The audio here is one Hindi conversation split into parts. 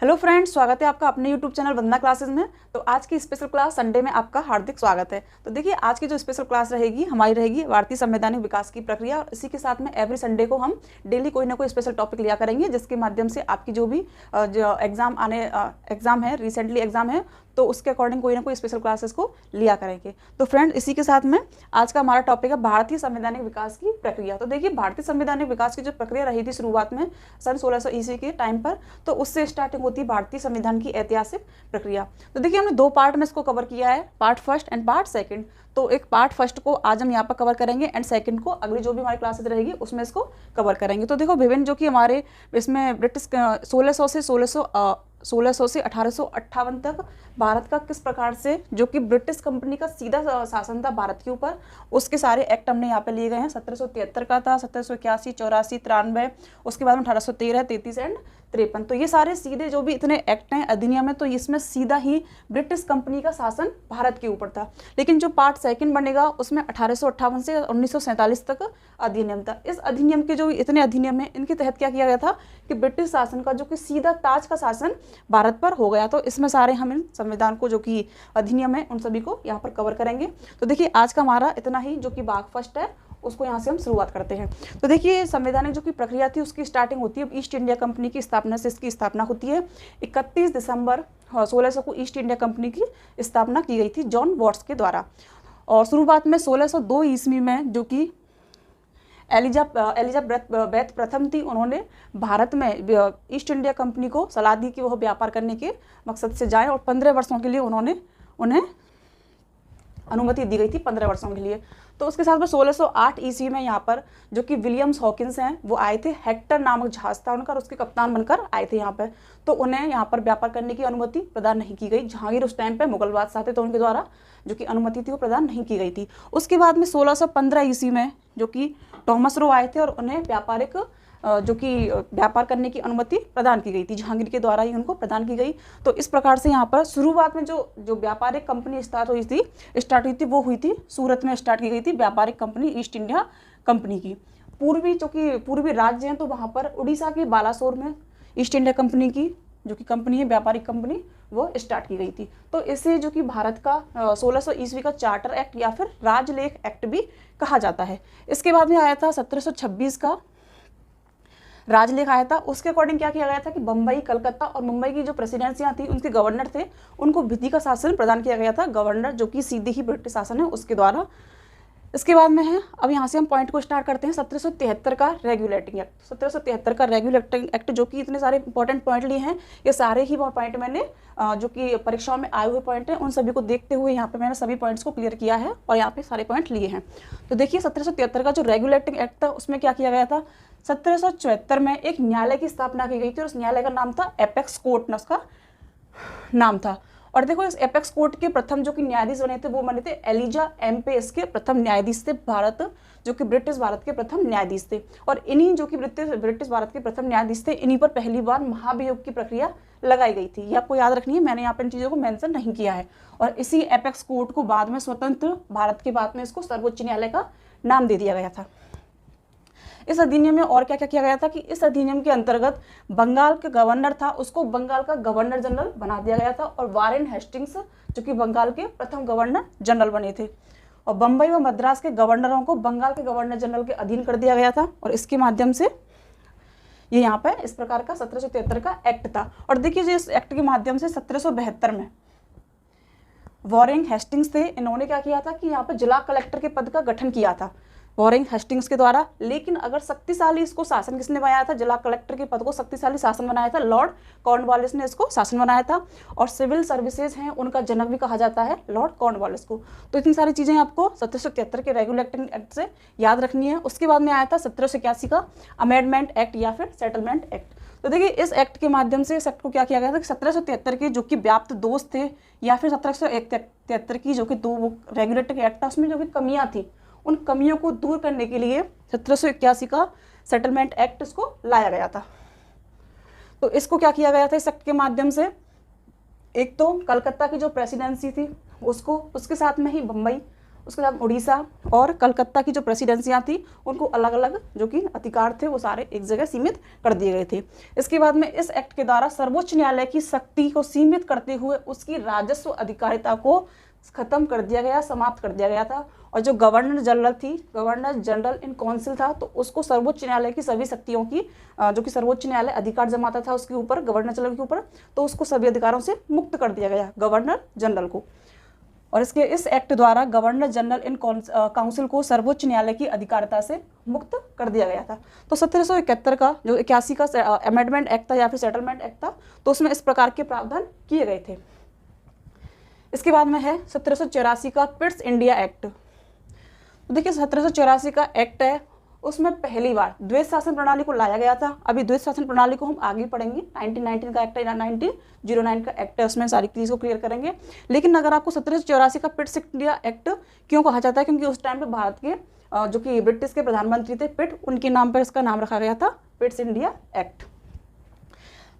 हेलो फ्रेंड्स, स्वागत है आपका अपने यूट्यूब चैनल वंदना क्लासेस में। तो आज की स्पेशल क्लास संडे में आपका हार्दिक स्वागत है। तो देखिए, आज की जो स्पेशल क्लास रहेगी हमारी रहेगी भारतीय संवैधानिक विकास की प्रक्रिया। और इसी के साथ में एवरी संडे को हम डेली कोई ना कोई स्पेशल टॉपिक लिया करेंगे, जिसके माध्यम से आपकी जो भी जो एग्जाम है, रिसेंटली एग्जाम है, तो उसके अकॉर्डिंग कोई ना कोई स्पेशल क्लासेस को लिया करेंगे। तो फ्रेंड, इसी के साथ में आज का हमारा टॉपिक है भारतीय संवैधानिक विकास की प्रक्रिया। तो देखिए, भारतीय संवैधानिक विकास की जो प्रक्रिया रही थी शुरुआत में सन 1600 ईस्वी के टाइम पर, तो उससे स्टार्टिंग होती है भारतीय संविधान की ऐतिहासिक प्रक्रिया। तो देखिए, हमने दो पार्ट में इसको कवर किया है, part first and part second. तो एक पार्ट फर्स्ट को आज हम यहाँ पर कवर करेंगे एंड सेकंड को अगली जो भी हमारी क्लासेस रहेगी उसमें इसको कवर करेंगे। तो देखो, विभिन्न जो कि हमारे इसमें ब्रिटिश 1600 से 1858 तक भारत का किस प्रकार से जो कि ब्रिटिश कंपनी का सीधा शासन था भारत के ऊपर, उसके सारे एक्ट हमने यहाँ पे लिए गए हैं। 1773 का था, 1781, 84, 93, उसके बाद में 1813, 33 एंड 53। तो ये सारे सीधे जो भी इतने एक्ट हैं, अधिनियम है, तो इसमें सीधा ही ब्रिटिश कंपनी का शासन भारत के ऊपर था। लेकिन जो पार्ट सेकंड बनेगा उसमें 1858 से 1947 तक अधिनियम था। इस अधिनियम के जो इतने अधिनियम है, इनके तहत क्या किया गया था कि ब्रिटिश शासन का जो कि सीधा ताज का शासन भारत पर हो गया। तो इसमें सारे हम इन संविधान को जो कि अधिनियम है उन सभी को यहाँ पर कवर करेंगे। तो देखिए, आज का हमारा इतना ही जो कि भाग फर्स्ट है उसको यहाँ से हम शुरुआत करते हैं। तो देखिए, संवैधानिक जो कि प्रक्रिया थी उसकी स्टार्टिंग होती है ईस्ट इंडिया कंपनी की स्थापना से। इसकी स्थापना होती है 31 दिसंबर 1600 को ईस्ट इंडिया कंपनी की स्थापना की गई थी जॉन वॉट्स के द्वारा। और शुरुआत में 1602 ईस्वी में जो कि एलिजाबेथ प्रथम थी, उन्होंने भारत में ईस्ट इंडिया कंपनी को सलाह दी कि वह व्यापार करने के मकसद से जाएं, और 15 वर्षों के लिए उन्हें अनुमति दी गई थी, 15 वर्षों के लिए। तो उसके साथ में 1608 ईस्वी में यहाँ पर जो कि विलियम्स हॉकिंस हैं वो आए थे। हेक्टर नामक जहाज था उनका, उसके कप्तान बनकर आए थे यहाँ पर। तो उन्हें यहाँ पर व्यापार करने की अनुमति प्रदान नहीं की गई। जहांगीर उस टाइम पे मुगल बादशाह थे, तो उनके द्वारा जो कि अनुमति थी वो प्रदान नहीं की गई थी। उसके बाद में 1615 ईस्वी में जो कि थॉमस रो आए थे और उन्हें व्यापार करने की अनुमति प्रदान की गई थी। जहांगीर के द्वारा ही उनको प्रदान की गई। तो इस प्रकार से यहाँ पर शुरुआत में जो व्यापारिक कंपनी स्टार्ट हुई थी वो हुई थी सूरत में स्टार्ट की गई थी व्यापारिक कंपनी ईस्ट इंडिया कंपनी की। पूर्वी राज्य हैं, तो वहाँ पर उड़ीसा के बालासोर में ईस्ट इंडिया कंपनी की जो कि कंपनी है व्यापारिक कंपनी, वो स्टार्ट की गई थी। तो इसे जो कि भारत का 1600 ईस्वी का चार्टर एक्ट या फिर राजलेख एक्ट भी कहा जाता है। इसके बाद में आया था 1726 का राजलेख आया था। उसके अकॉर्डिंग क्या किया गया था कि बम्बई, कलकत्ता और मुंबई की जो प्रेसिडेंसियां थी, उनके गवर्नर थे, उनको विधि का शासन प्रदान किया गया था। गवर्नर जो कि सीधे ही ब्रिटिश शासन है उसके द्वारा। इसके बाद में है, अब यहाँ से हम पॉइंट को स्टार्ट करते हैं, 1773 का रेगुलेटिंग एक्ट। 1773 का रेगुलेटिंग एक्ट जो कि इतने सारे इंपॉर्टेंट पॉइंट लिए हैं, ये सारे ही पॉइंट मैंने जो कि परीक्षाओं में आए हुए पॉइंट हैं, उन सभी को देखते हुए यहाँ पे मैंने सभी पॉइंट्स को क्लियर किया है और यहाँ पे सारे पॉइंट लिए हैं। तो देखिए, 1773 का जो रेगुलेटिंग एक्ट था उसमें क्या किया गया था, 1774 में एक न्यायालय की स्थापना की गई थी और उस न्यायालय का नाम था एपेक्स कोर्ट, ना उसका नाम था। और देखो, इस एपेक्स कोर्ट के प्रथम जो कि न्यायाधीश बने थे एलिजा एम पेस के प्रथम न्यायाधीश थे। जो कि ब्रिटिश भारत के प्रथम न्यायाधीश थे। और इन्हीं जो कि ब्रिटिश भारत के प्रथम न्यायाधीश थे, इन्हीं पर पहली बार महाभियोग की प्रक्रिया लगाई गई थी। ये आपको याद रखनी है, मैंने यहाँ पर इन चीज़ों को मेंशन नहीं किया है। और इसी एपेक्स कोर्ट को बाद में स्वतंत्र भारत के बाद में इसको सर्वोच्च न्यायालय का नाम दे दिया गया था। इस अधिनियम में और क्या क्या किया गया था कि इस अधिनियम के अंतर्गत बंगाल के गवर्नर था, उसको बंगाल का गवर्नर जनरल बना दिया गया था। और वारेन हेस्टिंग्स जो कि बंगाल के प्रथम गवर्नर जनरल बने थे। और बम्बई व मद्रास के गवर्नरों को बंगाल के गवर्नर जनरल के अधीन कर दिया गया था। और इसके माध्यम से ये यहाँ पे इस प्रकार का 1773 का एक्ट था। और देखिए, जो इस एक्ट के माध्यम से 1772 में वारेन हेस्टिंग्स थे, इन्होंने क्या किया था कि यहाँ पे जिला कलेक्टर के पद का गठन किया था वारेन हेस्टिंग्स के द्वारा। लेकिन अगर शक्तिशाली इसको शासन किसने बनाया था, जिला कलेक्टर के पद को शक्तिशाली शासन बनाया था लॉर्ड कॉर्नवालिस ने इसको शासन बनाया था। और सिविल सर्विसेज हैं, उनका जनक भी कहा जाता है लॉर्ड कॉर्नवालिस को। तो इतनी सारी चीज़ें आपको 1773 के रेगुलेटिंग एक्ट से याद रखनी है। उसके बाद में आया था 1781 का अमेंडमेंट एक्ट या फिर सेटलमेंट एक्ट। तो देखिए, इस एक्ट के माध्यम से इस एक्ट को क्या किया गया था कि 1773 के जो कि व्याप्त दोष थे या फिर 1773 की जो कि दो रेगुलेटिंग एक्ट था, उसमें जो भी कमियाँ थी, उन कमियों को दूर करने के लिए 1781 का सेटलमेंट एक्ट इसको लाया गया था। तो इसको क्या किया गया था इस एक्ट के माध्यम से, एक तो कलकत्ता की जो प्रेसिडेंसी थी उसको, उसके साथ में ही बम्बई उसके बाद उड़ीसा और कलकत्ता की जो प्रेसिडेंसियाँ थी उनको अलग अलग जो कि अधिकार थे वो सारे एक जगह सीमित कर दिए गए थे। इसके बाद में इस एक्ट के द्वारा सर्वोच्च न्यायालय की शक्ति को सीमित करते हुए उसकी राजस्व अधिकारिता को खत्म कर दिया गया, समाप्त कर दिया गया था। और जो गवर्नर जनरल थी, गवर्नर जनरल इन काउंसिल था, तो उसको सर्वोच्च न्यायालय की सभी शक्तियों की जो कि सर्वोच्च न्यायालय अधिकार जमाता था उसके ऊपर, गवर्नर जनरल के ऊपर, तो उसको सभी अधिकारों से मुक्त कर दिया गया गवर्नर जनरल को। और इस एक्ट द्वारा गवर्नर जनरल इन काउंसिल को सर्वोच्च न्यायालय की अधिकारिता से मुक्त कर दिया गया था। तो 1771 का जो 81 का अमेंडमेंट एक्ट था या फिर सेटलमेंट एक्ट था, तो उसमें इस प्रकार के प्रावधान किए गए थे। इसके बाद में है 1784 का पिट्स इंडिया एक्ट। तो देखिए 1784 का एक्ट है, उसमें पहली बार द्वैध शासन प्रणाली को लाया गया था। अभी द्वैध शासन प्रणाली को हम आगे पढ़ेंगे, 1919 का एक्ट है, 1909 का एक्ट है, उसमें सारी चीज़ को क्लियर करेंगे। लेकिन अगर आपको 1784 का पिट्स इंडिया एक्ट क्यों कहा जाता है, क्योंकि उस टाइम पे भारत के जो कि ब्रिटिश के प्रधानमंत्री थे पिट, उनके नाम पर इसका नाम रखा गया था पिट्स इंडिया एक्ट।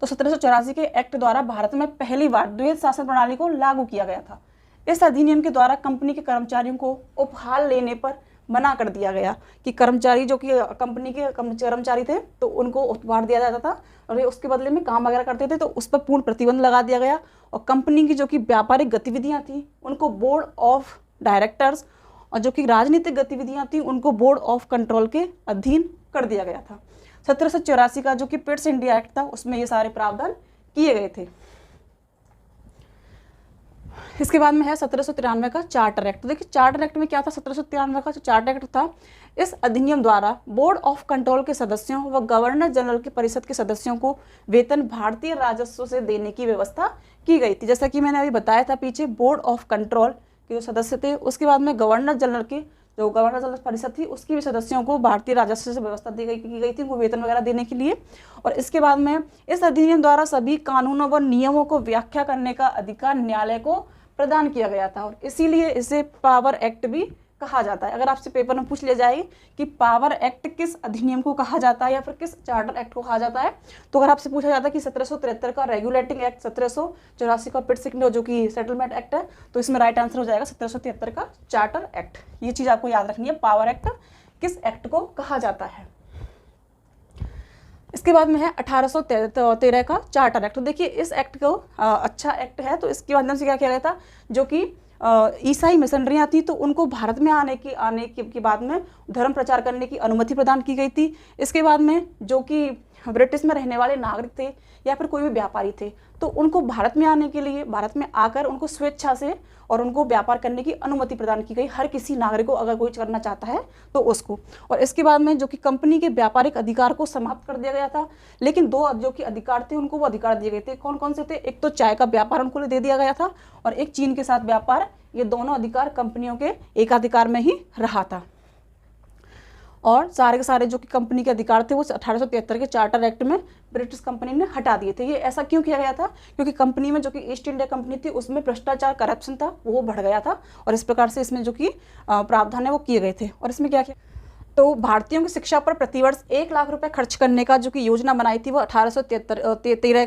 तो 1784 के एक्ट द्वारा भारत में पहली बार द्वैध शासन प्रणाली को लागू किया गया था। इस अधिनियम के द्वारा कंपनी के कर्मचारियों को उपहार लेने पर मना कर दिया गया कि कर्मचारी जो कि कंपनी के कर्मचारी थे तो उनको उपहार दिया जाता था और उसके बदले में काम वगैरह करते थे, तो उस पर पूर्ण प्रतिबंध लगा दिया गया। और कंपनी की जो कि व्यापारिक गतिविधियां थी उनको बोर्ड ऑफ डायरेक्टर्स और जो कि राजनीतिक गतिविधियां थी उनको बोर्ड ऑफ कंट्रोल के अधीन कर दिया गया था। 1784 का जो कि पिट्स इंडिया एक्ट था उसमें ये सारे प्रावधान किए गए थे। इसके बाद में है 1793 का चार्टर एक्ट। देखिए चार्टर एक्ट में क्या था, 1793 का जो चार्टर एक्ट था, इस अधिनियम द्वारा बोर्ड ऑफ कंट्रोल के सदस्यों व गवर्नर जनरल के परिषद के सदस्यों को वेतन भारतीय राजस्व से देने की व्यवस्था की गई थी। जैसा कि मैंने अभी बताया था पीछे, बोर्ड ऑफ कंट्रोल के जो सदस्य थे, उसके बाद में गवर्नर जनरल की जो गवर्नर जनरल परिषद थी उसकी भी सदस्यों को भारतीय राजस्व से व्यवस्था की गई थी उनको वेतन वगैरह देने के लिए। और इसके बाद में इस अधिनियम द्वारा सभी कानूनों व नियमों को व्याख्या करने का अधिकार न्यायालय को प्रदान किया गया था और इसीलिए इसे पावर एक्ट भी कहा जाता है। अगर आपसे पेपर में पूछ लिया जाए कि पावर एक्ट किस अधिनियम को कहा जाता है या फिर किस चार्टर एक्ट को कहा जाता है, तो अगर आपसे पूछा जाता है कि 1773 का रेगुलेटिंग एक्ट, 1784 का पिट्स इंडिया जो कि सेटलमेंट एक्ट है, तो इसमें राइट आंसर हो जाएगा 1773 का चार्टर एक्ट। ये चीज़ आपको याद रखनी है, पावर एक्ट किस एक्ट को कहा जाता है। इसके बाद में है 1813 का चार्टर एक्ट। तो देखिए इस एक्ट को अच्छा एक्ट है, तो इसके माध्यम से क्या किया गया था, जो कि ईसाई मिशनरियाँ थी तो उनको भारत में आने के बाद में धर्म प्रचार करने की अनुमति प्रदान की गई थी। इसके बाद में जो कि ब्रिटिश में रहने वाले नागरिक थे या फिर कोई भी व्यापारी थे तो उनको भारत में आने के लिए, भारत में आकर उनको स्वेच्छा से और उनको व्यापार करने की अनुमति प्रदान की गई, हर किसी नागरिक को अगर कोई करना चाहता है तो उसको। और इसके बाद में जो कि कंपनी के व्यापारिक अधिकार को समाप्त कर दिया गया था, लेकिन दो जो कि अधिकार थे उनको वो अधिकार दिए गए थे। कौन कौन से थे, एक तो चाय का व्यापार उनको दे दिया गया था और एक चीन के साथ व्यापार, ये दोनों अधिकार कंपनियों के एकाधिकार में ही रहा था। और सारे के सारे जो कि कंपनी के अधिकार थे वो 1873 के चार्टर एक्ट में ब्रिटिश कंपनी ने हटा दिए थे। ये ऐसा क्यों किया गया था, क्योंकि कंपनी में जो कि ईस्ट इंडिया कंपनी थी उसमें भ्रष्टाचार, करप्शन था, वो बढ़ गया था और इस प्रकार से इसमें जो कि प्रावधान है वो किए गए थे। और इसमें क्या किया, तो भारतीयों की शिक्षा पर प्रतिवर्ष 1 लाख रुपए खर्च करने का जो कि योजना बनाई थी वो 1813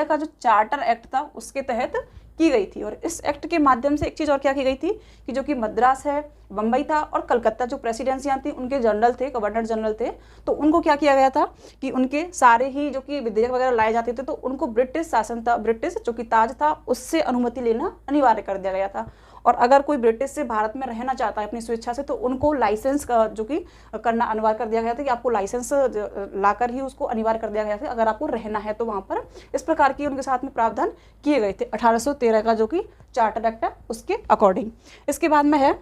का जो चार्टर एक्ट था उसके तहत की गई थी। और इस एक्ट के माध्यम से एक चीज़ और क्या की गई थी कि जो कि मद्रास है, बम्बई था और कलकत्ता जो प्रेसिडेंसियाँ थी उनके जनरल थे, गवर्नर जनरल थे, तो उनको क्या किया गया था कि उनके सारे ही जो कि विधेयक वगैरह लाए जाते थे तो उनको ब्रिटिश शासन था, ब्रिटिश जो कि ताज था उससे अनुमति लेना अनिवार्य कर दिया गया था। और अगर कोई ब्रिटिश से भारत में रहना चाहता है अपनी स्वेच्छा से तो उनको लाइसेंस का जो कि करना अनिवार्य कर दिया गया था कि आपको लाइसेंस लाकर ही उसको अनिवार्य कर दिया गया था अगर आपको रहना है तो वहाँ पर। इस प्रकार की उनके साथ में प्रावधान किए गए थे 1813 का जो कि चार्टर एक्ट है उसके अकॉर्डिंग। इसके बाद में है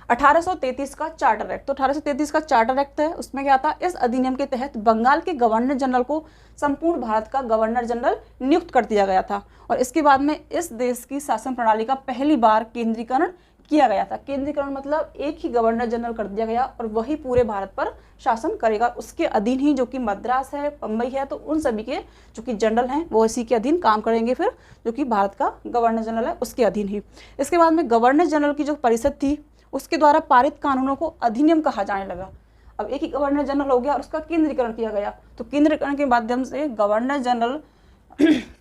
1833 का चार्टर एक्ट। तो 1833 का चार्टर एक्ट है, उसमें क्या था, इस अधिनियम के तहत बंगाल के गवर्नर जनरल को संपूर्ण भारत का गवर्नर जनरल नियुक्त कर दिया गया था। और इसके बाद में इस देश की शासन प्रणाली का पहली बार केंद्रीकरण किया गया था। केंद्रीकरण मतलब एक ही गवर्नर जनरल कर दिया गया और वही पूरे भारत पर शासन करेगा। उसके अधीन ही जो कि मद्रास है, बम्बई है, तो उन सभी के जो कि जनरल हैं वो इसी के अधीन काम करेंगे। फिर जो कि भारत का गवर्नर जनरल है उसके अधीन ही। इसके बाद में गवर्नर जनरल की जो परिषद थी उसके द्वारा पारित कानूनों को अधिनियम कहा जाने लगा। अब एक ही गवर्नर जनरल हो गया और उसका केंद्रीकरण किया गया, तो केंद्रीकरण के माध्यम से गवर्नर जनरल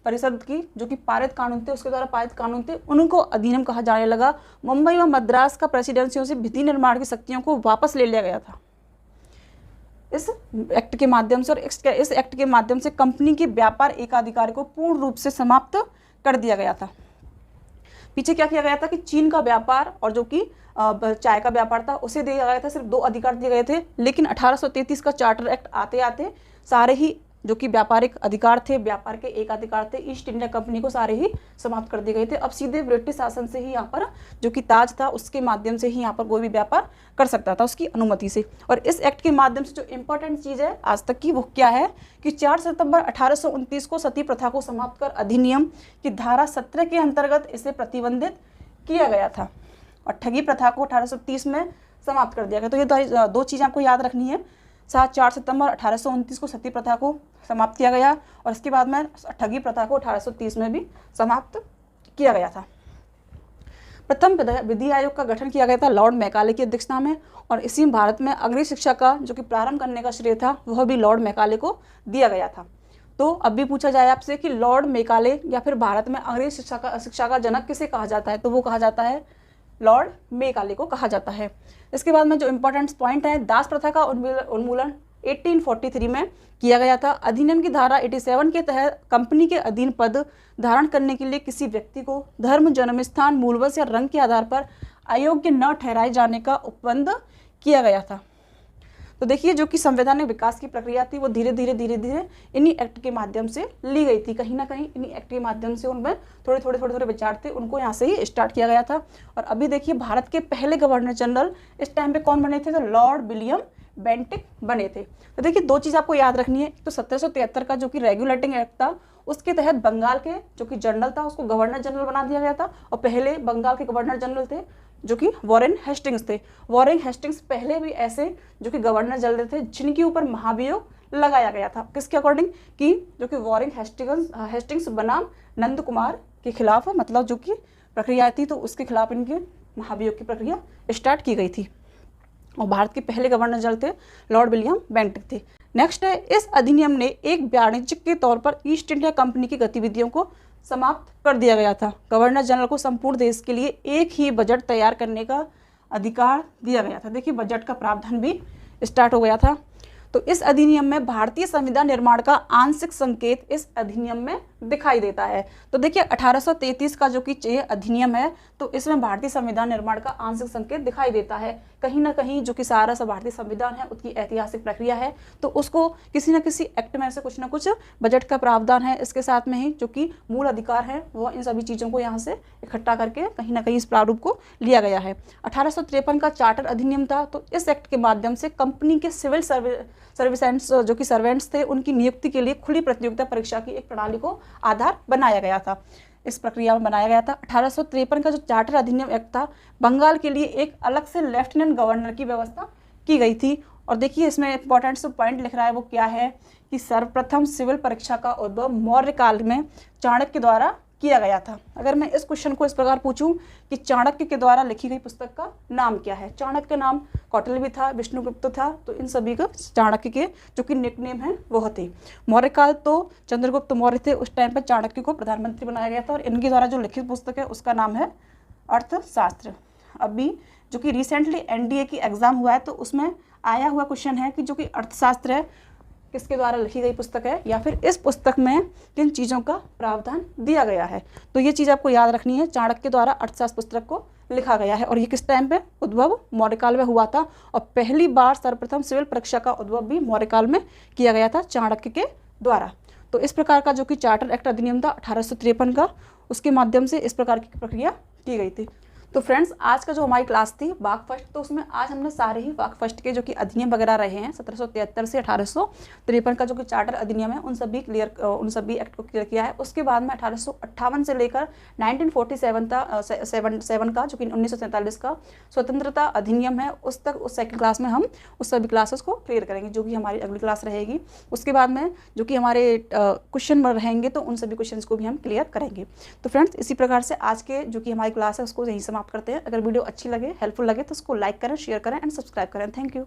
परिषद की जो कि पारित कानून थे, उसके द्वारा पारित कानून थे, उनको अधिनियम कहा जाने लगा। मुंबई व मद्रास का प्रेसिडेंसियों से विधि निर्माण की शक्तियों को वापस ले लिया गया था इस एक्ट के माध्यम से, और इस एक्ट के माध्यम से कंपनी के व्यापार एकाधिकार को पूर्ण रूप से समाप्त कर दिया गया था। पीछे क्या किया गया था कि चीन का व्यापार और जो कि चाय का व्यापार था उसे दिया गया था, सिर्फ 2 अधिकार दिए गए थे। लेकिन 1833 का चार्टर एक्ट आते आते सारे ही जो कि व्यापारिक अधिकार थे, व्यापार के एक अधिकार थे ईस्ट इंडिया कंपनी को, सारे ही समाप्त कर दिए गए थे। अब सीधे ब्रिटिश शासन से ही यहाँ पर जो कि ताज था उसके माध्यम से ही यहाँ पर कोई भी व्यापार कर सकता था उसकी अनुमति से। और इस एक्ट के माध्यम से जो इम्पोर्टेंट चीज़ है आज तक की वो क्या है कि 4 सितंबर 1829 को सती प्रथा को समाप्त कर अधिनियम की धारा 17 के अंतर्गत इसे प्रतिबंधित किया गया था और ठगी प्रथा को 1830 में समाप्त कर दिया गया। तो ये 2 चीज़ें आपको याद रखनी है। 4 सितंबर 1829 को सती प्रथा को समाप्त किया गया और इसके बाद में ठगी प्रथा को 1830 में भी समाप्त किया गया था। प्रथम विधि आयोग का गठन किया गया था लॉर्ड मैकाले की अध्यक्षता में, और इसी में भारत में अग्रिम शिक्षा का जो कि प्रारंभ करने का श्रेय था वह भी लॉर्ड मैकाले को दिया गया था। तो अब भी पूछा जाए आपसे कि लॉर्ड मैकाले या फिर भारत में अग्रिम शिक्षा का जनक किसे कहा जाता है, तो वो कहा जाता है लॉर्ड मैकाले को कहा जाता है। इसके बाद में जो इम्पोर्टेंट पॉइंट है, दास प्रथा का उन्मूलन 1843 में किया गया था। अधिनियम की धारा 87 के तहत कंपनी के अधीन पद धारण करने के लिए किसी व्यक्ति को धर्म, जन्म स्थान, मूलवंश या रंग के आधार पर अयोग्य न ठहराए जाने का उपबंध किया गया था। तो देखिए जो कि संवैधानिक विकास की प्रक्रिया थी वो धीरे धीरे इन्हीं एक्ट के माध्यम से ली गई थी। कहीं ना कहीं इन्हीं एक्ट के माध्यम से उनमें थोड़े विचार थे, उनको यहाँ से ही स्टार्ट किया गया था। और अभी देखिए भारत के पहले गवर्नर जनरल इस टाइम पे कौन बने थे, तो लॉर्ड विलियम बेंटिक बने थे। तो देखिए 2 चीज़ आपको याद रखनी है। तो 1773 का जो कि रेगुलेटिंग एक्ट था उसके तहत बंगाल के जो कि जनरल था उसको गवर्नर जनरल बना दिया गया था, और पहले बंगाल के गवर्नर जनरल थे जो कि वॉरेन हेस्टिंग्स थे। वॉरेन हेस्टिंग्स पहले भी ऐसे जो कि गवर्नर जनरल थे जिनके ऊपर महाभियोग लगाया गया था। किसके अकॉर्डिंग कि जो कि वॉरेन हेस्टिंग्स बनाम नंद कुमार के खिलाफ, मतलब जो कि प्रक्रिया थी तो उसके खिलाफ इनके महाभियोग की प्रक्रिया स्टार्ट की गई थी। और भारत के पहले गवर्नर जनरल थे लॉर्ड विलियम बेंटिक थे। नेक्स्ट है, इस अधिनियम ने एक वाणिज्यिक के तौर पर ईस्ट इंडिया कंपनी की गतिविधियों को समाप्त कर दिया गया था। गवर्नर जनरल को संपूर्ण देश के लिए एक ही बजट तैयार करने का अधिकार दिया गया था। देखिए बजट का प्रावधान भी स्टार्ट हो गया था। तो इस अधिनियम में भारतीय संविधान निर्माण का आंशिक संकेत इस अधिनियम में दिखाई देता है। तो देखिए 1833 का जो कि ये अधिनियम है तो इसमें भारतीय संविधान निर्माण का आंशिक संकेत दिखाई देता है। कहीं ना कहीं जो कि सारा सा भारतीय संविधान है उसकी ऐतिहासिक प्रक्रिया है, तो उसको किसी न किसी एक्ट में से कुछ ना कुछ बजट का प्रावधान है, इसके साथ में ही जो कि मूल अधिकार है वो इन सभी चीज़ों को यहाँ से इकट्ठा करके कहीं ना कहीं इस प्रारूप को लिया गया है। 1853 का चार्टर अधिनियम था, तो इस एक्ट के माध्यम से कंपनी के सिविल सर्विसेंट्स जो कि सर्वेंट्स थे उनकी नियुक्ति के लिए खुली प्रतियोगिता परीक्षा की एक प्रणाली को आधार बनाया गया था, इस प्रक्रिया में बनाया गया था। 1853 का जो चार्टर अधिनियम एक्ट था, बंगाल के लिए एक अलग से लेफ्टिनेंट गवर्नर की व्यवस्था की गई थी। और देखिए इसमें इंपॉर्टेंट जो पॉइंट लिख रहा है वो क्या है कि सर्वप्रथम सिविल परीक्षा का उद्भव मौर्य काल में चाणक्य द्वारा किया गया था। अगर मैं इस क्वेश्चन को इस प्रकार पूछूं कि चाणक्य के द्वारा लिखी गई पुस्तक का नाम क्या है, चाणक्य का नाम कौटिल्य भी था, विष्णुगुप्त था, तो इन सभी का चाणक्य के जो कि निकनेम है वह थे। मौर्य काल तो चंद्रगुप्त मौर्य थे, उस टाइम पर चाणक्य को प्रधानमंत्री बनाया गया था और इनके द्वारा जो लिखित पुस्तक है उसका नाम है अर्थशास्त्र। अभी जो कि रिसेंटली एनडीए की एग्जाम हुआ है तो उसमें आया हुआ क्वेश्चन है कि जो कि अर्थशास्त्र है किसके द्वारा लिखी गई पुस्तक है, या फिर इस पुस्तक में किन चीज़ों का प्रावधान दिया गया है। तो ये चीज़ आपको याद रखनी है, चाणक्य द्वारा अर्थशास्त्र पुस्तक को लिखा गया है और ये किस टाइम पे उद्भव मौर्यकाल में हुआ था। और पहली बार सर्वप्रथम सिविल परीक्षा का उद्भव भी मौर्यकाल में किया गया था चाणक्य के द्वारा। तो इस प्रकार का जो कि चार्टर एक्ट अधिनियम था 1853 का, उसके माध्यम से इस प्रकार की प्रक्रिया की गई थी। तो फ्रेंड्स आज का जो हमारी क्लास थी वाक फर्स्ट, तो उसमें आज हमने सारे ही वाक फर्स्ट के जो कि अधिनियम वगैरह रहे हैं 1773 से 1853 का जो कि चार्टर अधिनियम है उन सभी एक्ट को क्लियर किया है। उसके बाद में 1858 से लेकर 1947 का जो कि 1947 का स्वतंत्रता अधिनियम है उस तक उस सेकंड क्लास में हम उस सभी क्लासेस को क्लियर करेंगे जो कि हमारी अगली क्लास रहेगी। उसके बाद में जो कि हमारे क्वेश्चन रहेंगे तो उन सभी क्वेश्चन को भी हम क्लियर करेंगे। तो फ्रेंड्स इसी प्रकार से आज के जो कि हमारी क्लास है उसको यहीं समाप्त करते हैं। अगर वीडियो अच्छी लगे, हेल्पफुल लगे तो उसको लाइक करें, शेयर करें एंड सब्सक्राइब करें। Thank you.